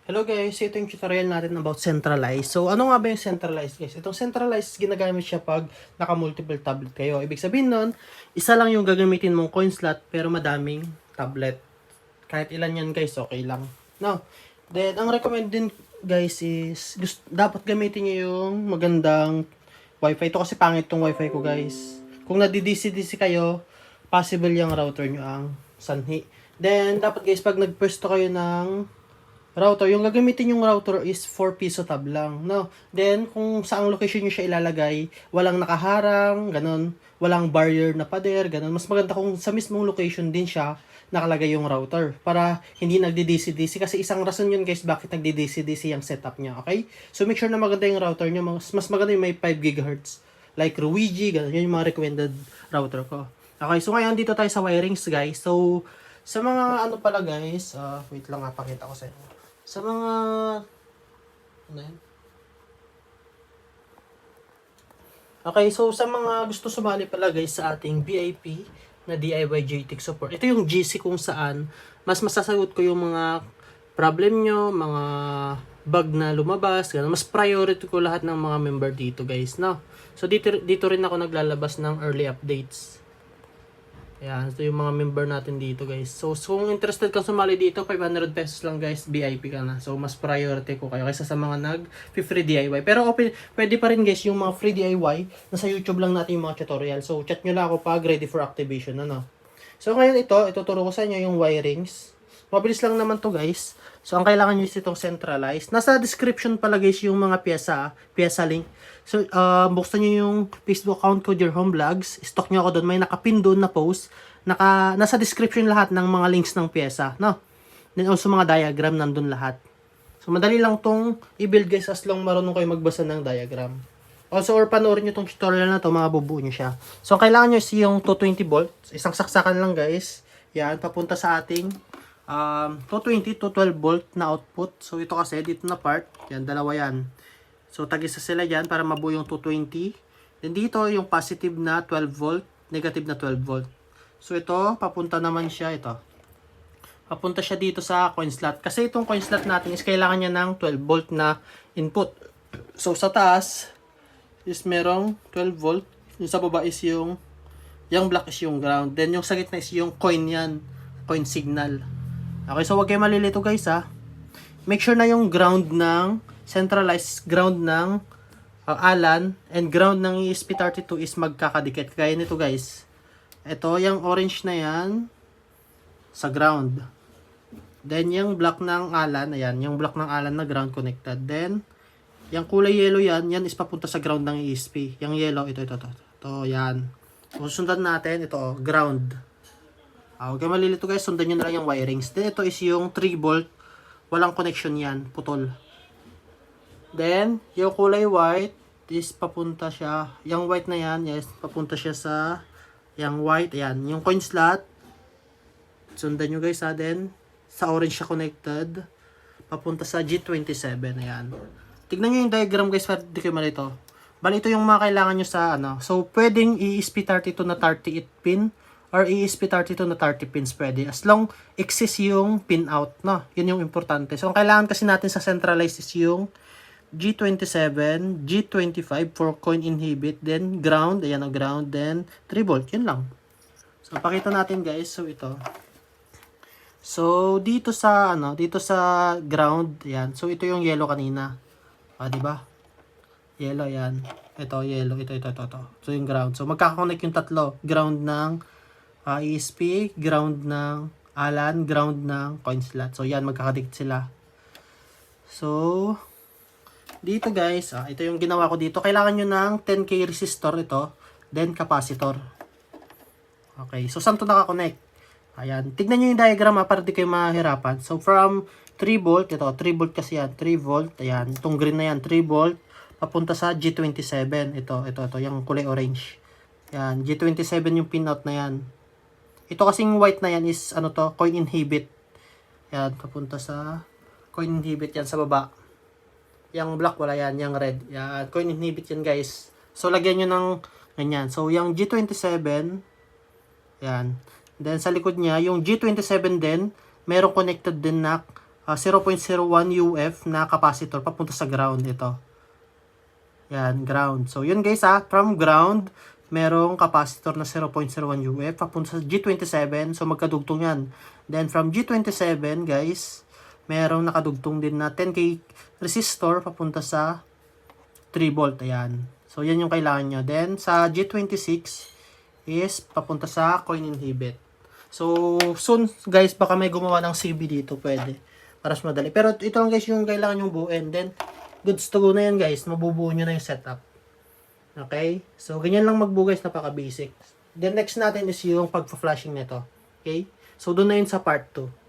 Hello guys, ito yung tutorial natin about centralized. So, ano nga ba yung centralized guys? Itong centralized, ginagamit siya pag naka-multiple tablet kayo. Ibig sabihin nun, isa lang yung gagamitin mong coin slot pero madaming tablet. Kahit ilan yan guys, okay lang. No? Then, ang recommend din guys is, dapat gamitin nyo yung magandang wifi. Ito kasi pangit tong wifi ko guys. Kung nadi-DC-DC kayo, possible yung router nyo ang sanhi. Then, dapat guys, pag nagpwesto kayo ng router, yung gagamitin yung router is 4 piso tab lang, no? Then, kung saang location nyo siya ilalagay, walang nakaharang, ganun, walang barrier na pader, ganun. Mas maganda kung sa mismong location din siya nakalagay yung router para hindi nagdi-DC-DC kasi isang rason yun guys bakit nagdi-DC-DC yung setup niya, okay? So, make sure na maganda yung router nyo. Mas maganda yung may 5 GHz like Ruigi, ganun. Yun yung mga recommended router ko. Okay, so ngayon dito tayo sa wirings guys. So, sa mga ano pala guys, wait lang pakita ko sa inyo. Sa mga ano yan? Okay, so sa mga gusto sumali pala guys sa ating VIP na DIY JTech support. Ito yung GC kung saan mas masasagot ko yung mga problem nyo, mga bug na lumabas, ganun. Mas priority ko lahat ng mga member dito guys, no? So dito rin ako naglalabas ng early updates. Ayan, so yung mga member natin dito guys. So kung interested kang sumali dito, 500 pesos lang guys, VIP ka na. So mas priority ko kayo kaysa sa mga nag-free DIY. Pero pwede pa rin guys yung mga free DIY, nasa YouTube lang natin yung mga tutorial. So chat nyo lang ako pag ready for activation, ano. So ngayon ituturo ko sa inyo yung wirings. Mabilis lang naman to guys. So ang kailangan nyo is itong centralized. Nasa description pala guys yung mga pyesa link. So, buksan nyo yung Facebook account ko, Dear Home Vlogs. Stock nyo ako doon. May nakapin doon na post. Nasa description lahat ng mga links ng pyesa. No? Then also mga diagram nandun lahat. So, madali lang tong i-build guys as long marunong kayo magbasa ng diagram. Also, or panoorin nyo tong tutorial na to, mga bubuo nyo siya. So, ang kailangan nyo is yung 220 volts. Isang saksakan lang guys. Yan, papunta sa ating 220 to 12 volt na output. So, ito kasi, dito na part. Yan, dalawa yan. So, tag-isa sila dyan para mabuo yung 220. Then, dito yung positive na 12 volt, negative na 12 volt. So, ito, papunta naman siya, ito. Papunta siya dito sa coin slot. Kasi itong coin slot natin is kailangan niya ng 12 volt na input. So, sa taas is merong 12 volt. Yung sa baba is yung black is yung ground. Then, yung sa gitna is yung coin yan. Coin signal. Okay, so wag kayo malilito guys ha. Make sure na yung ground ng centralized ground ng Alan and ground ng ESP32 is magkakadikit. Kaya nito guys. Ito, yung orange na yan sa ground. Then, yung black ng Alan, ayan, yung black ng Alan na ground connected. Then, yung kulay yellow yan is papunta sa ground ng ESP. Yung yellow, ito, yan. So, sundan natin, ito, ground. Huwag kayo malilito guys, sundan nyo na lang yung wirings. Then, ito is yung 3 volt. Walang connection yan, putol. Then, yung kulay white is papunta siya. Yung white na yan, yes, papunta siya sa yung white, ayan. Yung coin slot, sundan nyo guys ha. Then, sa orange siya connected. Papunta sa G27, ayan. Tignan nyo yung diagram guys, para di kayo malito. Bali, ito yung mga kailangan nyo sa ano. So, pwedeng ESP32 na 38 pin or ESP32 na 30 pins pwede. As long exist yung pin out, no? Yun yung importante. So, ang kailangan kasi natin sa centralized is yung G27, G25 for coin inhibit, then ground, ayan o ground, then 3 volt, yun lang. So, pakita natin guys. So, ito. So, dito sa ground, ayan. So, ito yung yellow kanina. Diba? Yellow, ayan. Ito, yellow, ito. So, yung ground. So, magkakakonect yung tatlo. Ground ng ESP, ground ng Alan, ground ng coin slot. So, yan, magkakadikit sila. So, dito guys, ito yung ginawa ko dito. Kailangan nyo ng 10K resistor ito, then capacitor. Okay, so saan ito nakakonect? Ayan, tignan nyo yung diagram para di kayo mahirapan. So, from 3 volt, ito, 3 volt kasi yan, 3 volt, ayan, itong green na yan, 3 volt, papunta sa G27, ito, yung kulay orange. Ayan, G27 yung pinout na yan. Ito kasing white na yan is, coin inhibit. Ayan, papunta sa coin inhibit yan sa baba. Yung black, wala yan, yung red. Yan, coin inhibit yan guys. So, lagyan nyo ng ganyan. So, yung G27, yan. Then, sa likod niya, yung G27 din, merong connected din na 0.01 UF na capacitor papunta sa ground ito. Yan, ground. So, yun guys from ground, merong capacitor na 0.01 UF papunta sa G27. So, magkadugtong yan. Then, from G27, guys, merong nakadugtong din na 10K resistor papunta sa 3 volt. Ayan. So, yan yung kailangan nyo. Then, sa G26 is papunta sa coin inhibit. So, soon, guys, baka may gumawa ng CB dito. Pwede. Para mas madali. Pero, ito lang guys yung kailangan yung buuin. Then, goods to go na yan, guys. Mabubuo nyo na yung setup. Okay? So, ganyan lang magbuo, guys. Napaka-basic. Then, next natin is yung pagpa-flashing nito. Okay? So, doon na yun sa part 2.